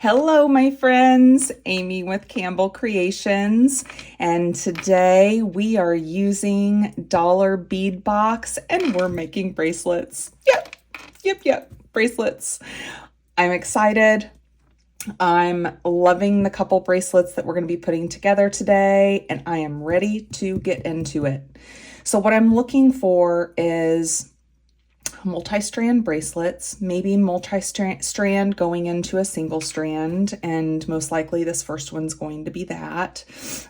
Hello, my friends. Amy with Campbell Creations, and today we are using Dollar Bead Box and we're making bracelets. Yep, bracelets. I'm excited. I'm loving the couple bracelets that we're going to be putting together today, and I am ready to get into it. So what I'm looking for is multi-strand bracelets, maybe multi-strand going into a single strand, and most likely this first one's going to be that.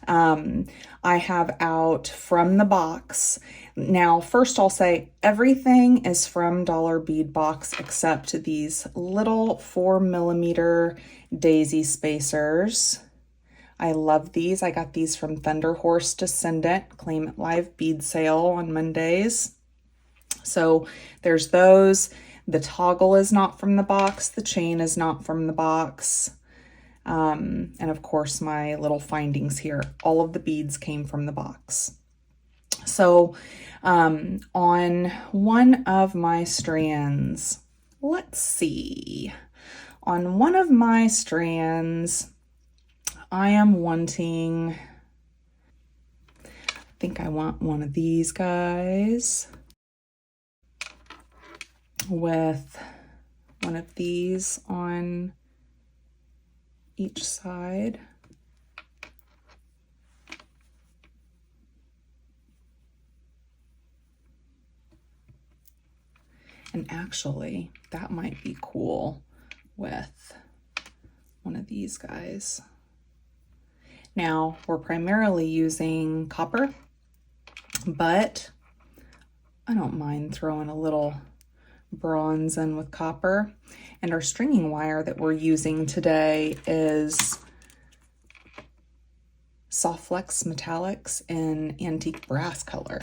I have out from the box. Now, first I'll say everything is from Dollar Bead Box except these little 4mm daisy spacers. I love these. I got these from Thunder Horse Descendant, Claim It Live bead sale on Mondays. So there's those. The toggle is not from the box. The chain is not from the box. And of course my little findings here. All of the beads came from the box. So on one of my strands, let's see. On one of my strands, I am wanting, I think I want one of these guys with one of these on each side. And actually, that might be cool with one of these guys. Now, we're primarily using copper, but I don't mind throwing a little bronze in with copper. And our stringing wire that we're using today is Soft Flex Metallics in antique brass color.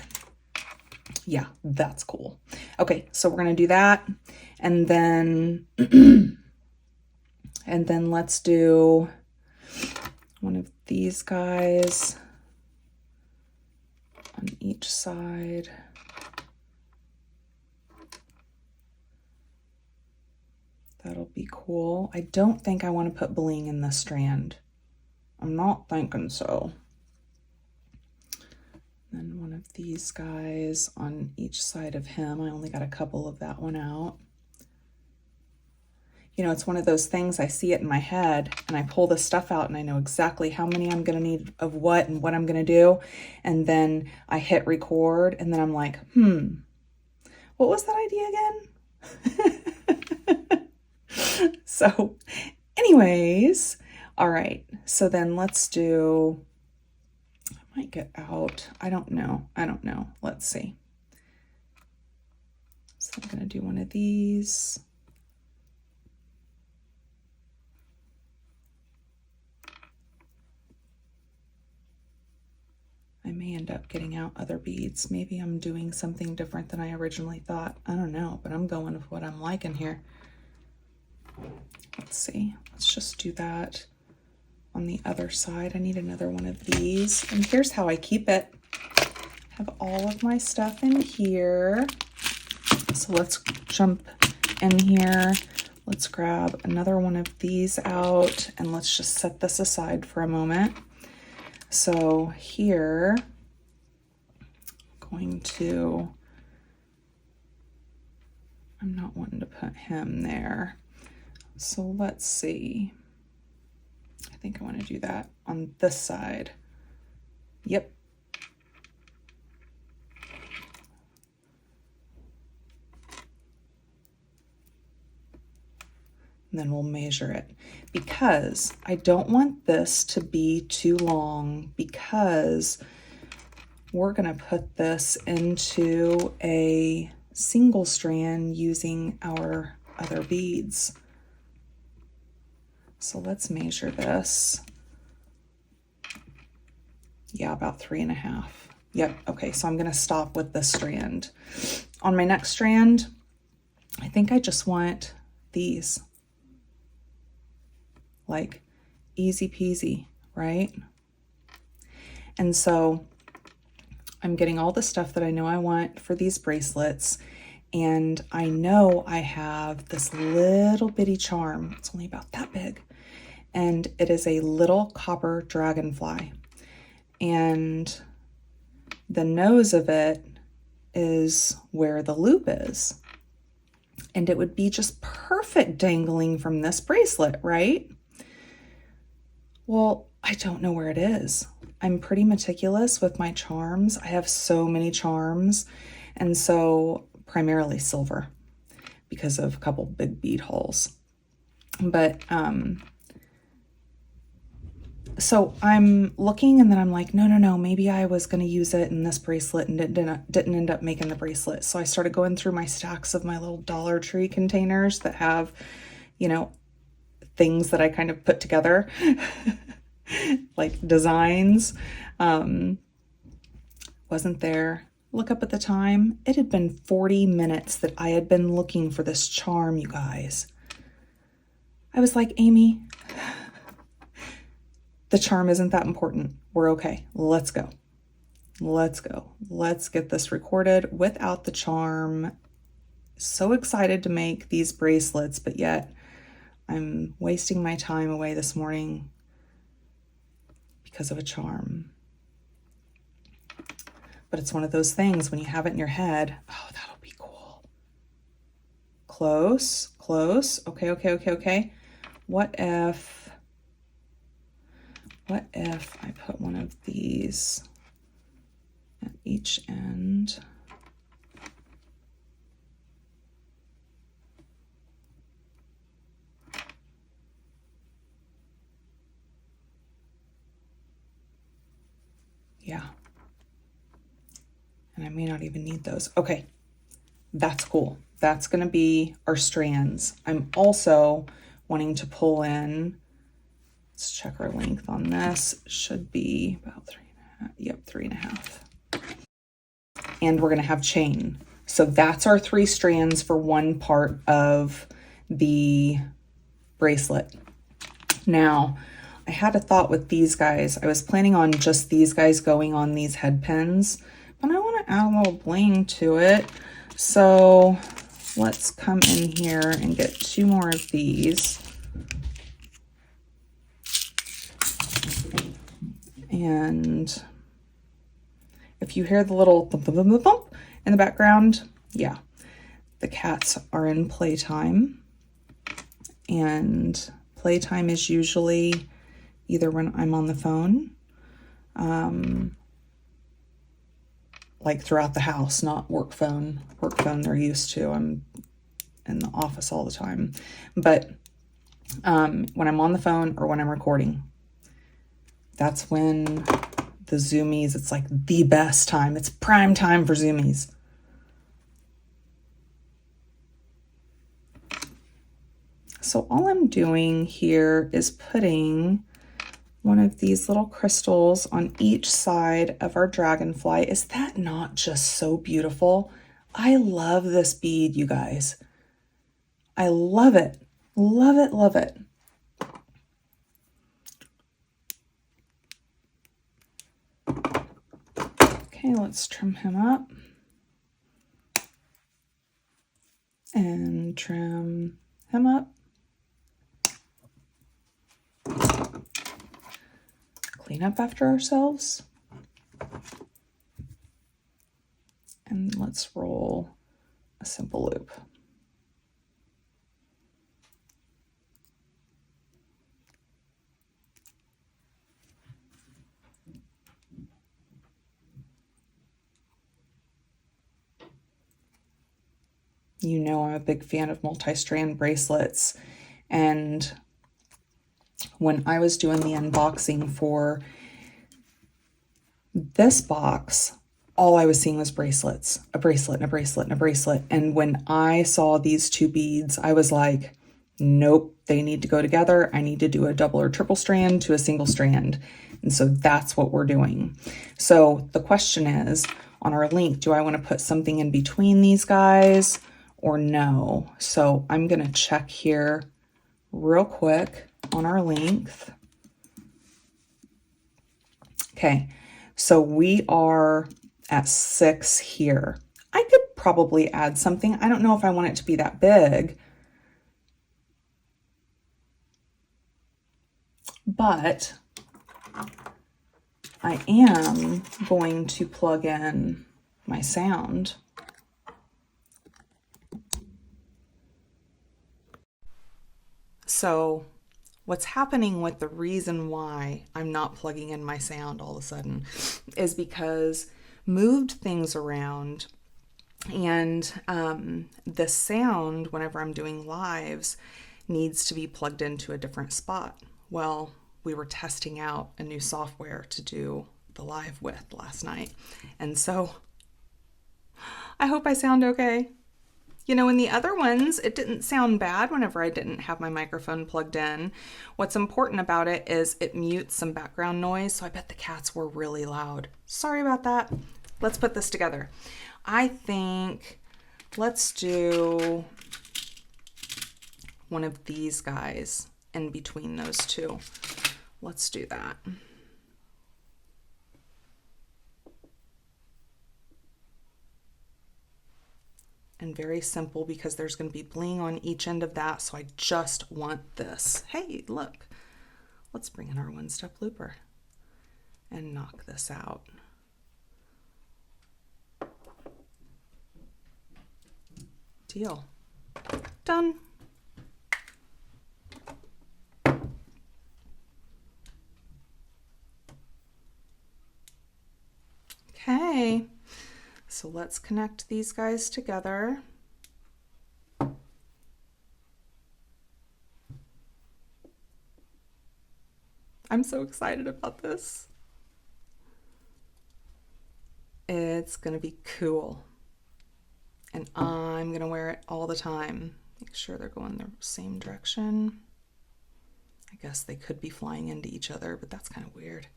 Yeah, that's cool. Okay, so we're gonna do that, and then and then let's do one of these guys on each side. That'll be cool. I don't think I want to put bling in this strand. I'm not thinking so. Then one of these guys on each side of him. I only got a couple of that one out. You know, it's one of those things, I see it in my head and I pull this stuff out and I know exactly how many I'm going to need of what and what I'm going to do. And then I hit record and then I'm like, what was that idea again? So anyways, all right. So then let's do, I might get out. I don't know. Let's see. So I'm going to do one of these. I may end up getting out other beads. Maybe I'm doing something different than I originally thought. I don't know, but I'm going with what I'm liking here. Let's see. Let's just do that on the other side. I need another one of these. And here's how I keep it. I have all of my stuff in here. So let's jump in here. Let's grab another one of these out and let's just set this aside for a moment. So here, I'm not wanting to put him there. So let's see. I think I want to do that on this side. Yep. And then we'll measure it because I don't want this to be too long because we're going to put this into a single strand using our other beads. So let's measure this. Yeah, about 3.5. Yep. Okay. So I'm going to stop with this strand. On my next strand, I think I just want these. Like easy peasy, right? And so I'm getting all the stuff that I know I want for these bracelets, and I know I have this little bitty charm. It's only about that big. and it is a little copper dragonfly. And the nose of it is where the loop is. And it would be just perfect dangling from this bracelet, right? Well, I don't know where it is. I'm pretty meticulous with my charms. I have so many charms, and so primarily silver because of a couple big bead holes. But so I'm looking, and then I'm like, no, maybe I was going to use it in this bracelet and it didn't end up making the bracelet. So I started going through my stacks of my little Dollar Tree containers that have, you know, things that I kind of put together, like designs. Wasn't there. Look up at the time. It had been 40 minutes that I had been looking for this charm, you guys. I was like, Amy, the charm isn't that important. We're okay. Let's go. Let's go. Let's get this recorded without the charm. So excited to make these bracelets, but yet I'm wasting my time away this morning because of a charm. But it's one of those things when you have it in your head, oh, that'll be cool. Close, close. Okay. What if I put one of these at each end? Yeah. And I may not even need those. Okay, that's cool. That's going to be our strands. I'm also wanting to pull in, let's check our length on this. Should be about 3.5. Yep, 3.5. And we're going to have chain. So that's our 3 strands for one part of the bracelet. Now, I had a thought with these guys. I was planning on just these guys going on these head pins, but I want to add a little bling to it. So let's come in here and get 2 more of these. And if you hear the little thump, thump, thump, thump in the background, yeah, the cats are in playtime. And playtime is usually either when I'm on the phone, like throughout the house, not work phone. Work phone they're used to. I'm in the office all the time. But when I'm on the phone or when I'm recording, that's when the zoomies, it's like the best time. It's prime time for zoomies. So all I'm doing here is putting one of these little crystals on each side of our dragonfly. Is that not just so beautiful? I love this bead, you guys. I love it. Love it, love it. Okay, let's trim him up. And trim him up. Clean up after ourselves. And let's roll a simple loop. You know I'm a big fan of multi-strand bracelets, and when I was doing the unboxing for this box, all I was seeing was bracelets, a bracelet and a bracelet and a bracelet. And when I saw these 2 beads, I was like, nope, they need to go together. I need to do a double or triple strand to a single strand. And so that's what we're doing. So the question is, on our link, do I want to put something in between these guys or no? So I'm going to check here real quick on our length. Okay, so we are at 6 here. I could probably add something. I don't know if I want it to be that big. but I am going to plug in my sound. So what's happening with the reason why I'm not plugging in my sound all of a sudden is because moved things around, and the sound, whenever I'm doing lives, needs to be plugged into a different spot. Well, we were testing out a new software to do the live with last night, and so I hope I sound okay. You know, in the other ones, it didn't sound bad whenever I didn't have my microphone plugged in. What's important about it is it mutes some background noise, so I bet the cats were really loud. Sorry about that. Let's put this together. I think let's do one of these guys in between those two. Let's do that. And very simple because there's going to be bling on each end of that, so I just want this. Hey, look, let's bring in our one-step looper and knock this out. Deal. Done. Okay. So let's connect these guys together. I'm so excited about this. It's going to be cool. And I'm going to wear it all the time. Make sure they're going the same direction. I guess they could be flying into each other, but that's kind of weird.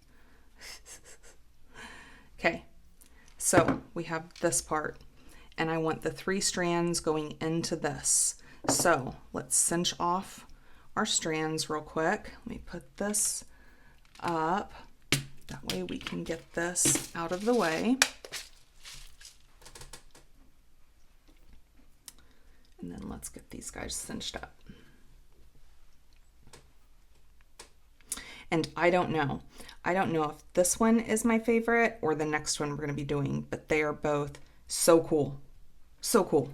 Okay. So we have this part, and I want the 3 strands going into this. So let's cinch off our strands real quick. Let me put this up. That way we can get this out of the way. And then let's get these guys cinched up. And I don't know if this one is my favorite or the next one we're going to be doing, but they are both so cool. So cool.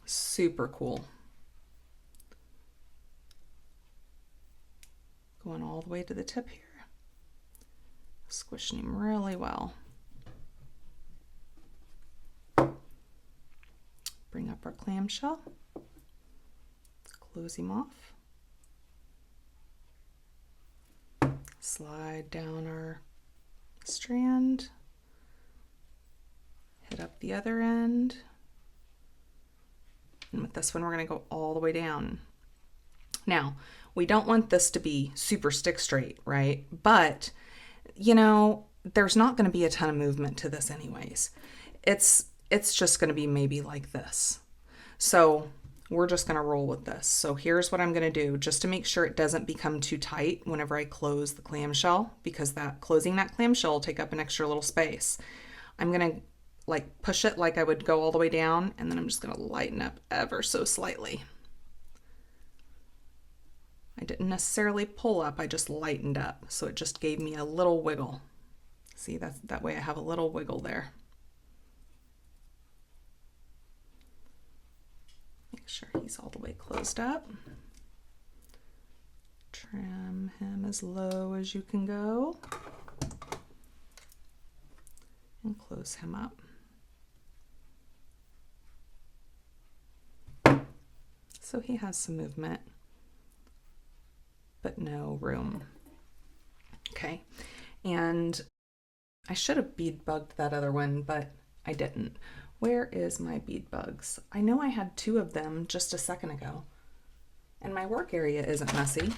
Super cool. Going all the way to the tip here. Squishing him really well. Bring up our clamshell. Close him off. Slide down our strand. Hit up the other end. And with this one, we're going to go all the way down. Now, we don't want this to be super stick straight, right? But, you know, there's not going to be a ton of movement to this anyways. It's just going to be maybe like this. So we're just going to roll with this. So here's what I'm going to do just to make sure it doesn't become too tight whenever I close the clamshell, because closing that clamshell will take up an extra little space. I'm going to like push it like I would go all the way down, and then I'm just going to lighten up ever so slightly. I didn't necessarily pull up, I just lightened up. So it just gave me a little wiggle. See, that way I have a little wiggle there. Make sure he's all the way closed up. Trim him as low as you can go. And close him up. So he has some movement, but no room. Okay, and I should have bead bugged that other one, but I didn't. Where is my bead bugs? I know I had 2 of them just a second ago, and my work area isn't messy.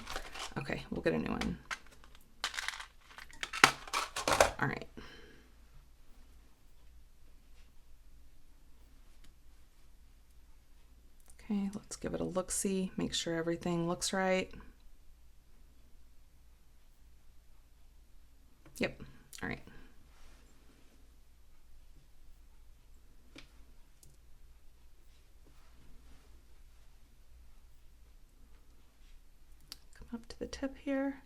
Okay, we'll get a new one. All right. Okay, let's give it a look-see, make sure everything looks right. Yep, all right. Up to the tip here.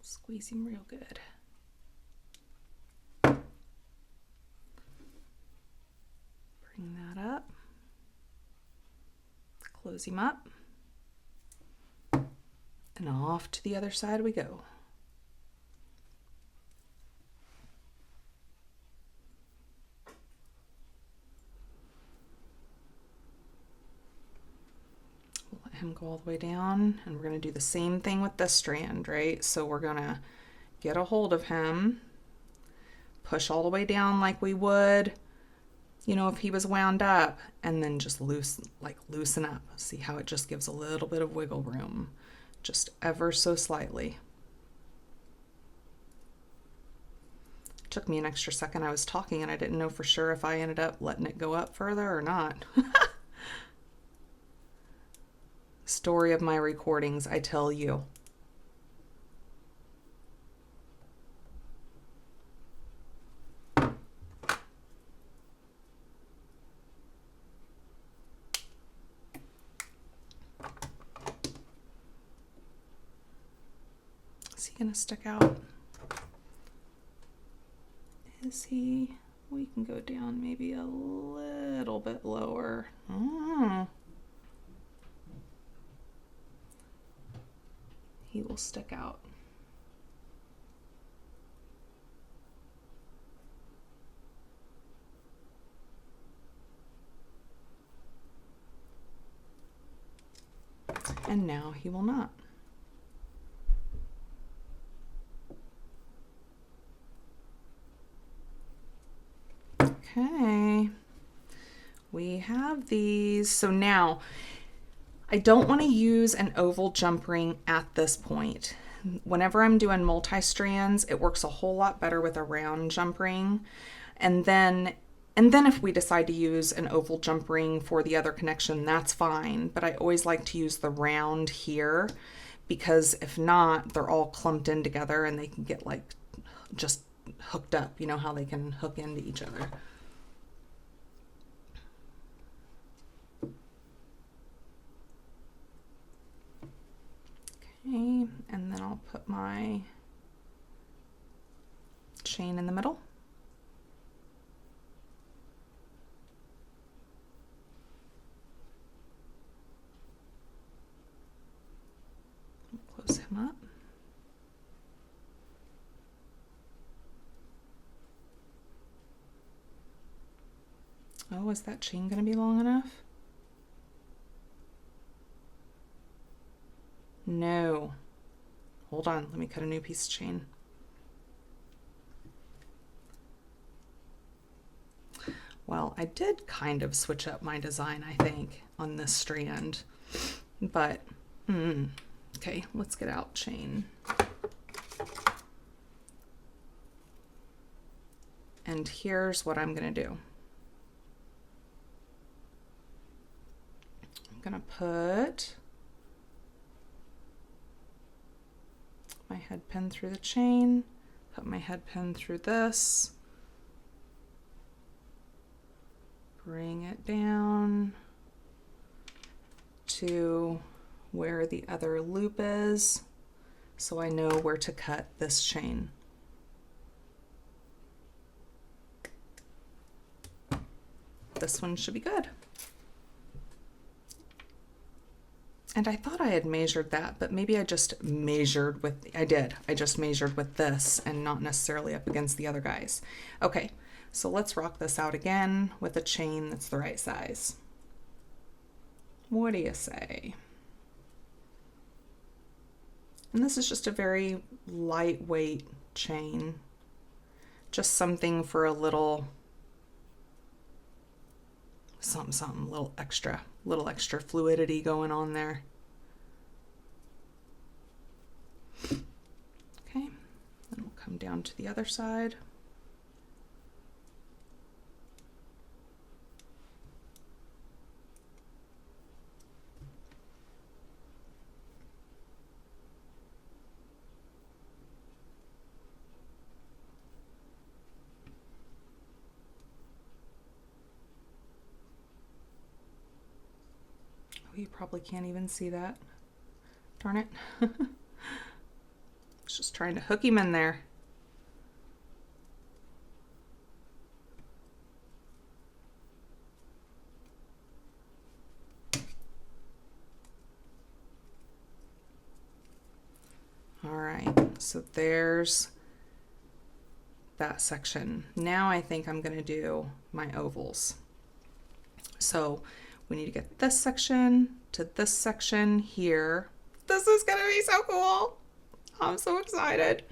Squeeze him real good. Bring that up. Close him up. And off to the other side we go. We'll let him go all the way down, and we're going to do the same thing with this strand, right? So we're going to get a hold of him, push all the way down like we would, you know, if he was wound up, and then just loosen up. See how it just gives a little bit of wiggle room, just ever so slightly. Took me an extra second. I was talking and I didn't know for sure if I ended up letting it go up further or not. Story of my recordings, I tell you. Is he gonna stick out? Is he? We can go down maybe a little bit lower. He will stick out. And now he will not. Okay, we have these. So now I don't want to use an oval jump ring at this point. Whenever I'm doing multi-strands, it works a whole lot better with a round jump ring. And then if we decide to use an oval jump ring for the other connection, that's fine. But I always like to use the round here, because if not, they're all clumped in together and they can get like just hooked up. You know how they can hook into each other. Okay, and then I'll put my chain in the middle. Close him up. Oh, is that chain going to be long enough? No. Hold on, let me cut a new piece of chain. Well, I did kind of switch up my design, I think, on this strand, but okay, let's get out chain. And here's what I'm gonna do. I'm gonna put my head pin through the chain, put my head pin through this, bring it down to where the other loop is, so I know where to cut this chain. This one should be good. And I thought I had measured that, but maybe I just measured with, I just measured with this and not necessarily up against the other guys. Okay, so let's rock this out again with a chain that's the right size. What do you say? And this is just a very lightweight chain, just something for a little something, little extra fluidity going on there. Okay, then we'll come down to the other side. you probably can't even see that. Darn it. Just trying to hook him in there. All right, so there's that section. Now I think I'm gonna do my ovals. So we need to get this section to this section here. This is gonna be so cool. I'm so excited.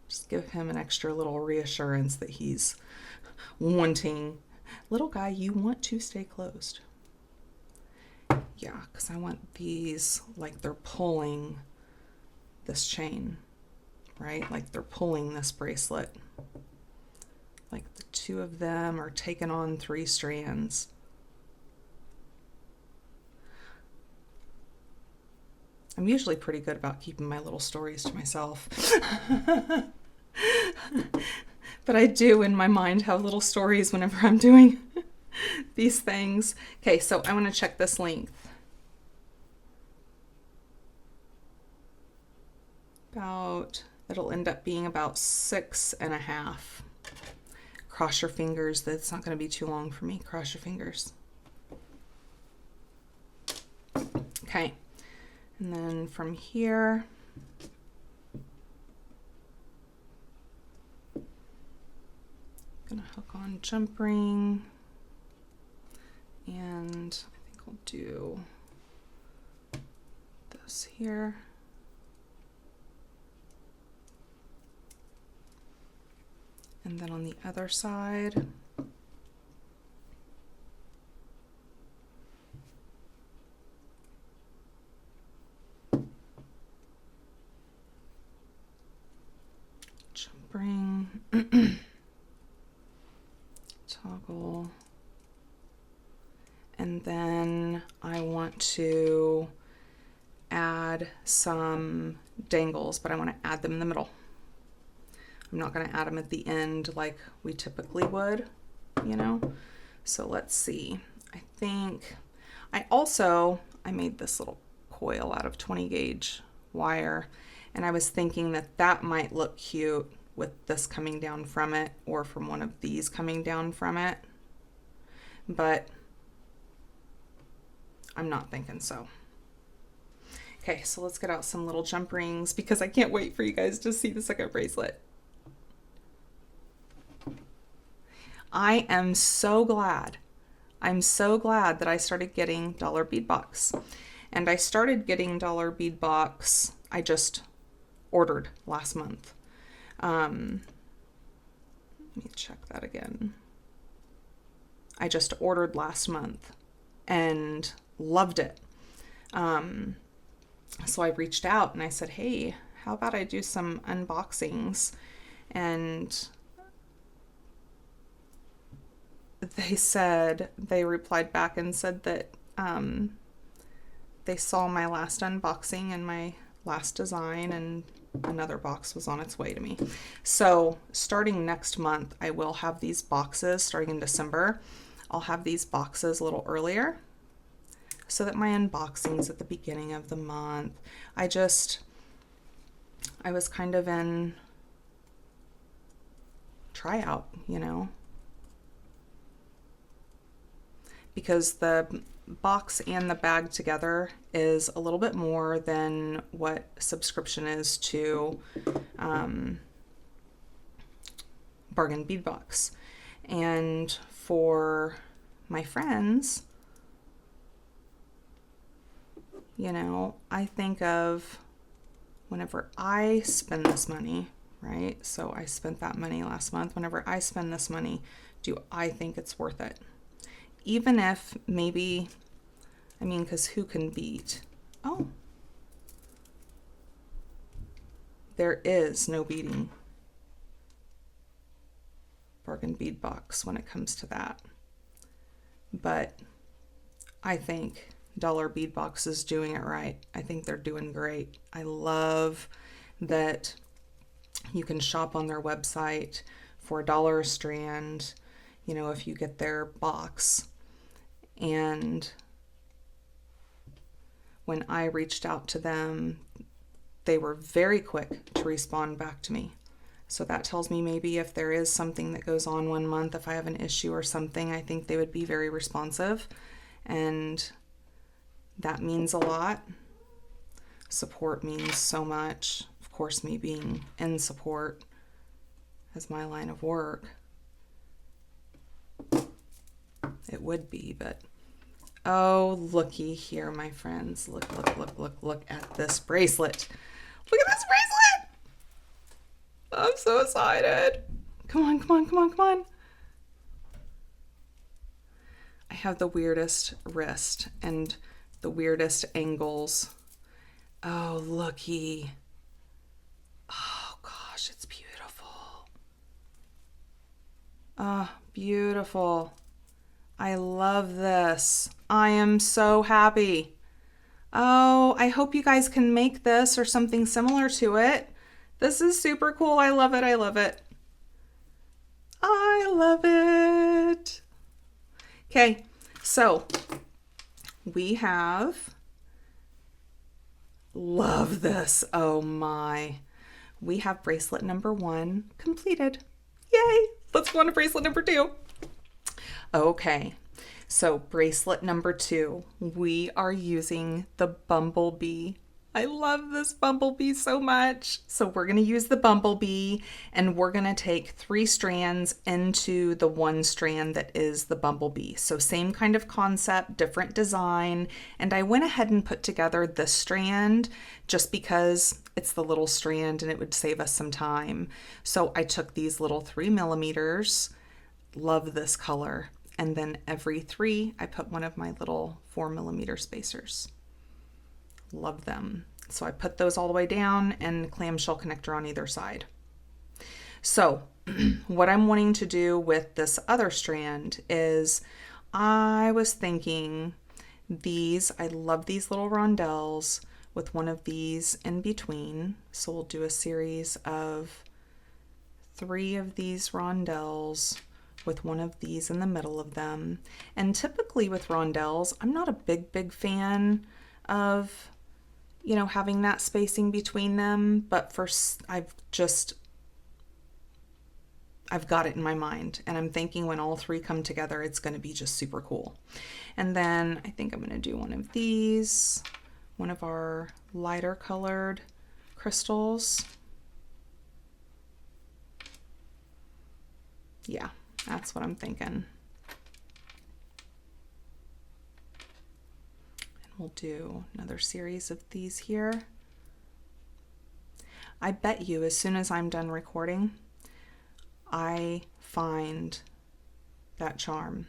Just give him an extra little reassurance that he's wanting. Little guy, you want to stay closed. Yeah, because I want these like they're pulling this chain, right? Like they're pulling this bracelet. Like the two of them are taking on 3 strands. I'm usually pretty good about keeping my little stories to myself. But I do in my mind have little stories whenever I'm doing these things. Okay, so I want to check this length. It'll end up being about 6.5. Cross your fingers that it's not going to be too long for me. Cross your fingers. Okay, and then from here, gonna hook on jump ring, and I think I'll do this here. And then on the other side, jump ring, toggle, and then I want to add some dangles, but I want to add them in the middle. I'm not going to add them at the end like we typically would, you know? So let's see. I think I made this little coil out of 20 gauge wire, and I was thinking that that might look cute with this coming down from it or from one of these coming down from it, but I'm not thinking so. Okay, so let's get out some little jump rings because I can't wait for you guys to see the second bracelet. I am so glad. I'm so glad that I started getting Dollar Bead Box. And I started getting Dollar Bead Box, I just ordered last month. Let me check that again. I just ordered last month and loved it. So I reached out and I said, hey, how about I do some unboxings? And they replied back and said that they saw my last unboxing and my last design, and another box was on its way to me. So starting next month, I will have these boxes. Starting in December, I'll have these boxes a little earlier so that my unboxing's at the beginning of the month. I was kind of in tryout, you know, because the box and the bag together is a little bit more than what subscription is to Bargain Bead Box. And for my friends, you know, I think of whenever I spend this money, right? So I spent that money last month. Whenever I spend this money, do I think it's worth it? Even if maybe, I mean, because who can beat? Oh, there is no beating Bargain Bead Box when it comes to that. But I think Dollar Bead Box is doing it right. I think they're doing great. I love that you can shop on their website for $1 a strand, you know, if you get their box. And when I reached out to them, they were very quick to respond back to me. So that tells me maybe if there is something that goes on one month, if I have an issue or something, I think they would be very responsive. And that means a lot. Support means so much. Of course, me being in support as my line of work, it would be, but oh, looky here, my friends. Look, look, look, look, look at this bracelet. Look at this bracelet. I'm so excited. Come on, come on, come on, come on. I have the weirdest wrist and the weirdest angles. Oh, looky. Oh, gosh, it's beautiful. Ah, beautiful. I love this. I am so happy. Oh, I hope you guys can make this or something similar to it. This is super cool. I love it. I love it. I love it. Okay, so we have, love this. Oh my. We have bracelet number 1 completed. Yay. Let's go on to bracelet number 2. Okay, so bracelet number 2, we are using the bumblebee. I love this bumblebee so much. So we're going to use the bumblebee and we're going to take 3 strands into the 1 strand that is the bumblebee. So same kind of concept, different design. And I went ahead and put together this strand just because it's the little strand and it would save us some time. So I took these little 3mm, love this color. And then every 3, I put one of my little 4mm spacers. Love them. So I put those all the way down and clamshell connector on either side. So what I'm wanting to do with this other strand is I was thinking these, I love these little rondelles with one of these in between. So we'll do a series of 3 of these rondelles with one of these in the middle of them. And typically with rondelles, I'm not a big fan of, you know, having that spacing between them, but first I've got it in my mind and I'm thinking when all 3 come together, it's going to be just super cool. And then I think I'm going to do one of these, one of our lighter colored crystals. Yeah, that's what I'm thinking. We'll do another series of these here. I bet you as soon as I'm done recording, I find that charm.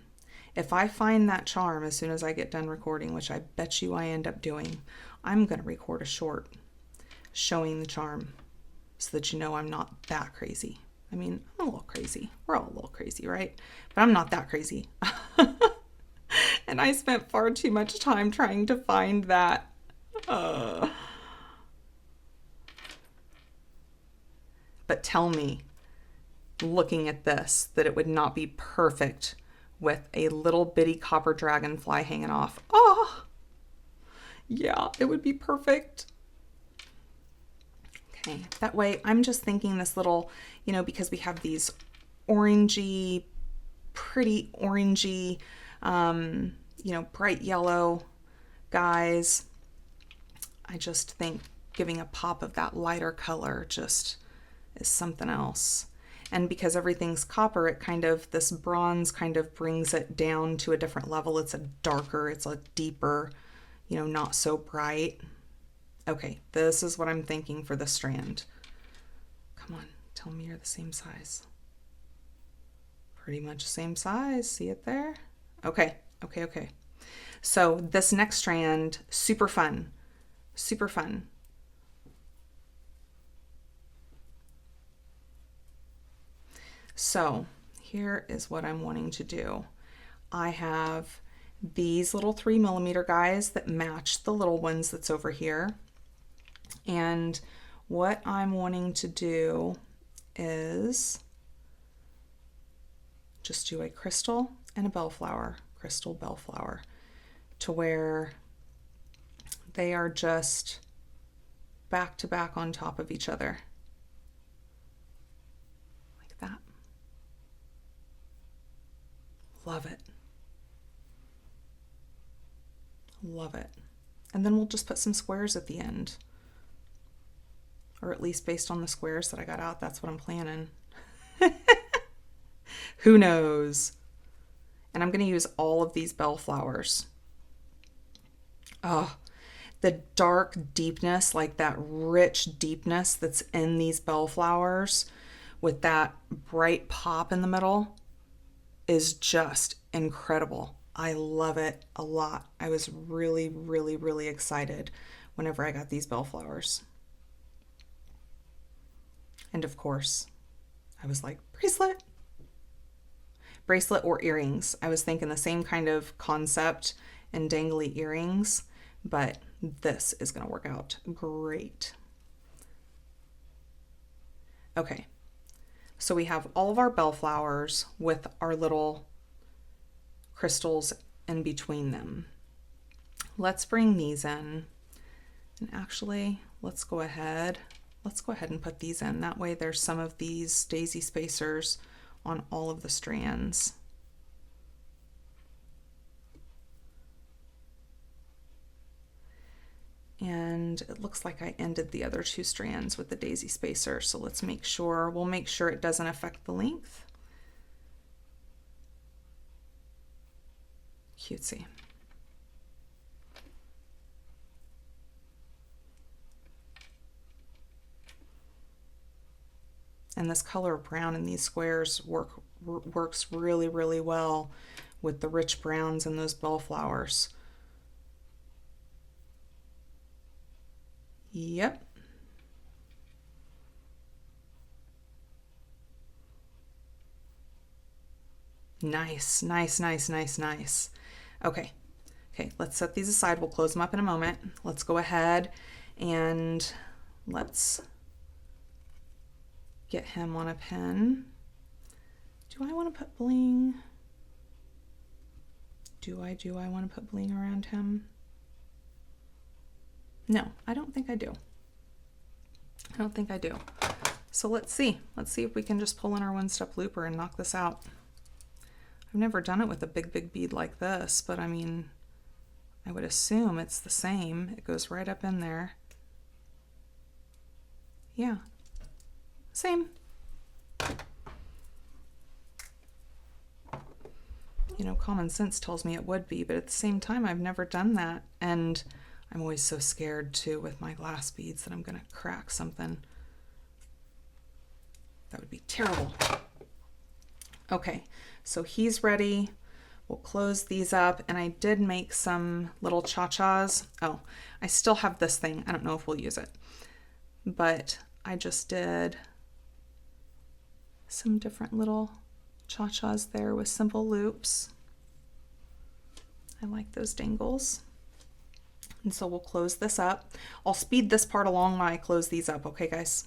If I find that charm as soon as I get done recording, which I bet you I end up doing, I'm going to record a short showing the charm so that you know I'm not that crazy. I mean, I'm a little crazy. We're all a little crazy, right? But I'm not that crazy. And I spent far too much time trying to find that. But tell me, looking at this, that it would not be perfect with a little bitty copper dragonfly hanging off. Oh, yeah, it would be perfect. Okay, that way I'm just thinking this little, you know, because we have these orangey, pretty orangey, you know, bright yellow guys. I just think giving a pop of that lighter color just is something else. And because everything's copper, it kind of, this bronze kind of brings it down to a different level. It's a darker, it's a deeper, you know, not so bright. Okay, this is what I'm thinking for the strand. Come on, tell me you're the same size. Pretty much the same size, see it there? Okay. Okay. So this next strand, super fun, super fun. So here is what I'm wanting to do. I have these little 3mm guys that match the little ones that's over here. And what I'm wanting to do is just do a crystal and a bellflower, crystal bellflower, to where they are just back to back on top of each other. Like that. Love it. Love it. And then we'll just put some squares at the end. Or at least based on the squares that I got out, that's what I'm planning. Who knows? And I'm going to use all of these bellflowers. Oh, the dark deepness, like that rich deepness that's in these bellflowers with that bright pop in the middle is just incredible. I love it a lot. I was really, really, really excited whenever I got these bellflowers. And of course, I was like, bracelet. Bracelet or earrings. I was thinking the same kind of concept and dangly earrings, but this is going to work out great. Okay, so we have all of our bellflowers with our little crystals in between them. Let's bring these in. And actually, let's go ahead and put these in. That way there's some of these daisy spacers on all of the strands. And it looks like I ended the other two strands with the daisy spacer. So let's make sure, we'll make sure it doesn't affect the length. Cutesy. And this color of brown in these squares works really, really well with the rich browns and those bellflowers. Yep. Nice, nice, nice, nice, nice. Okay. Okay, let's set these aside. We'll close them up in a moment. Let's go ahead and let's get him on a pin. Do I want to put bling? Do I want to put bling around him? No, I don't think I do. I don't think I do. So let's see. Let's see if we can just pull in our one-step looper and knock this out. I've never done it with a big bead like this, but I mean, I would assume it's the same. It goes right up in there. Yeah, same. You know, common sense tells me it would be, but at the same time, I've never done that. And I'm always so scared too with my glass beads that I'm gonna crack something. That would be terrible. Okay, so he's ready. We'll close these up, and I did make some little cha-chas. Oh, I still have this thing. I don't know if we'll use it, but I just did some different little cha-chas there with simple loops. I like those dangles. And so we'll close this up. I'll speed this part along while I close these up, okay guys?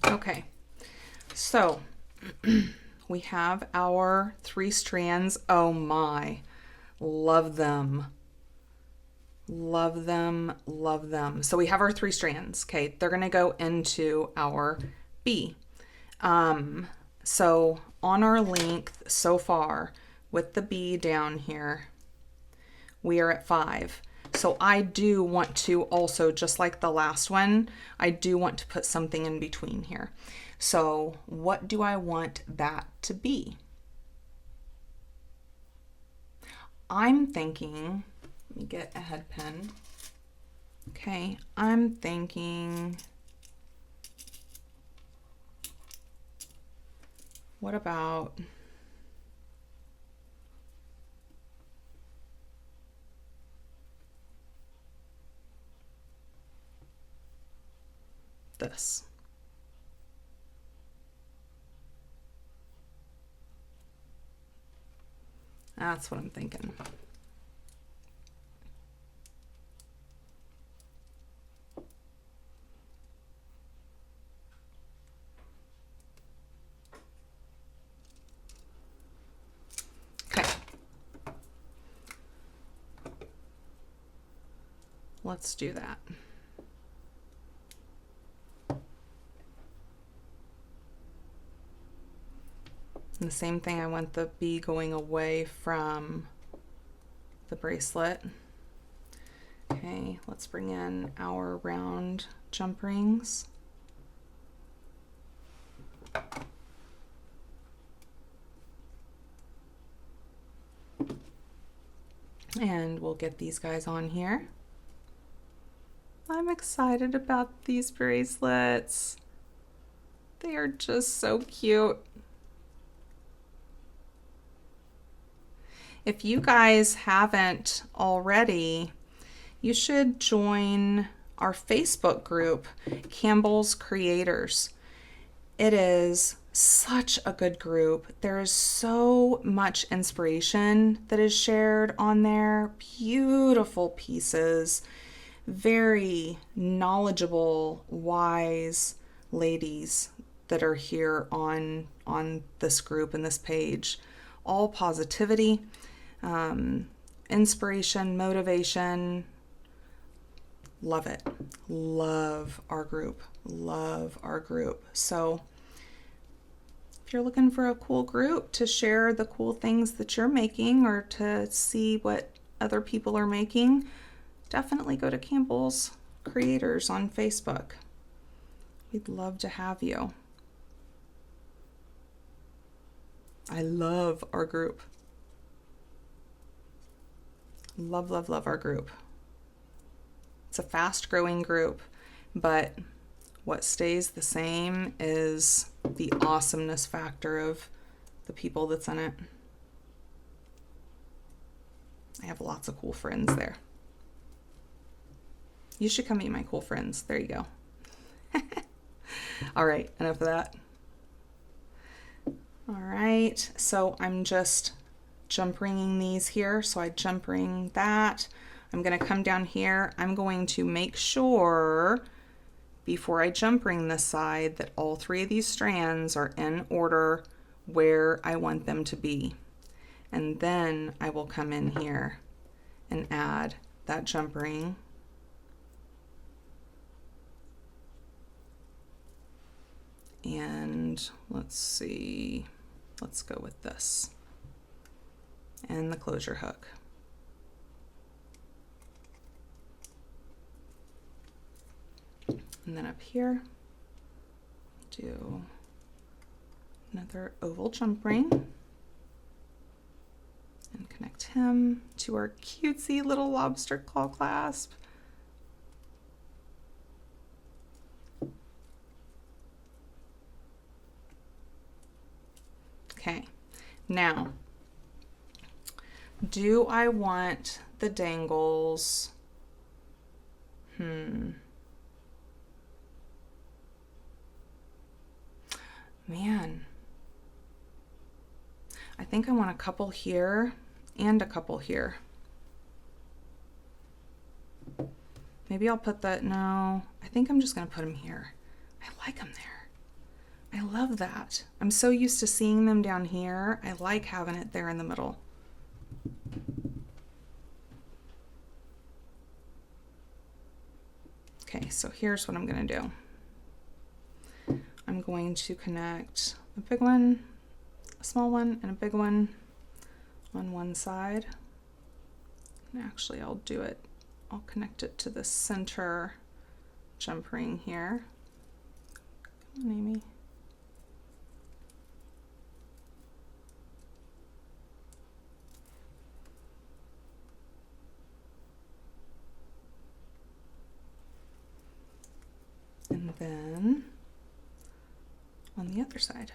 Okay, so we have our 3 strands. Oh my, love them. Love them, love them. So we have our 3 strands. Okay, they're gonna go into our B. So on our length so far with the B down here, we are at 5. So I do want to also, just like the last one, I do want to put something in between here. So what do I want that to be? I'm thinking, let me get a head pen. Okay, I'm thinking, what about this? That's what I'm thinking. Okay. Let's do that. And the same thing, I want the B going away from the bracelet. Okay, let's bring in our round jump rings. And we'll get these guys on here. I'm excited about these bracelets. They are just so cute. If you guys haven't already, you should join our Facebook group, Campbell's Creators. It is such a good group. There is so much inspiration that is shared on there. Beautiful pieces, very knowledgeable, wise ladies that are here on this group and this page. All positivity, inspiration, motivation. Love it. Love our group. Love our group. So if you're looking for a cool group to share the cool things that you're making or to see what other people are making, definitely go to Campbell's Creators on Facebook. We'd love to have you. I love our group. Love, love, love our group. It's a fast growing group, but what stays the same is the awesomeness factor of the people that's in it. I have lots of cool friends there. You should come meet my cool friends. There you go. All right, enough of that. All right, so I'm just jump ringing these here. So I jump ring that. I'm going to come down here. I'm going to make sure before I jump ring this side that all 3 of these strands are in order where I want them to be. And then I will come in here and add that jump ring. And let's see, let's go with this. And the closure hook. And then up here, do another oval jump ring and connect him to our cutesy little lobster claw clasp. Okay, now, do I want the dangles? Man, I think I want a couple here and a couple here. Maybe I'll put that, no, I think I'm just gonna put them here. I like them there. I love that. I'm so used to seeing them down here. I like having it there in the middle. Okay, so here's what I'm going to do. I'm going to connect a big one, a small one, and a big one on one side. And actually, I'll connect it to the center jump ring here. Come on, Amy. And then on the other side.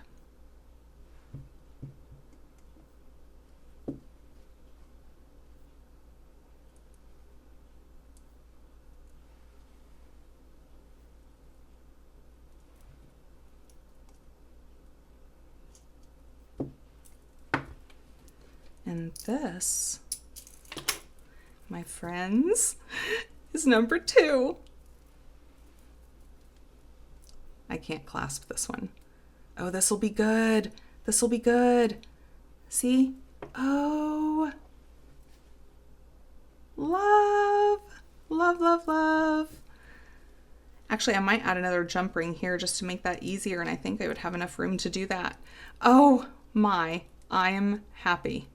And this, my friends, is number 2. I can't clasp this one. Oh, this will be good. This will be good. See? Oh, love, love, love, love. Actually, I might add another jump ring here just to make that easier, and I think I would have enough room to do that. Oh my, I'm happy.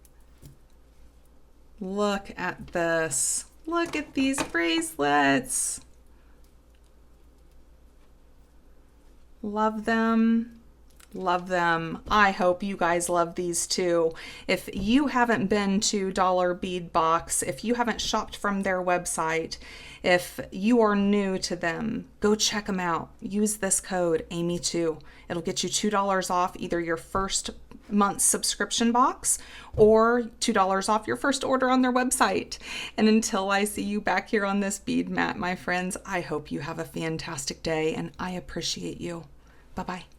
Look at this. Look at these bracelets. Love them. Love them. I hope you guys love these too. If you haven't been to Dollar Bead Box, if you haven't shopped from their website, if you are new to them, go check them out. Use this code AMY2. It'll get you $2 off either your first month's subscription box or $2 off your first order on their website. And until I see you back here on this bead mat, my friends, I hope you have a fantastic day and I appreciate you. Bye-bye.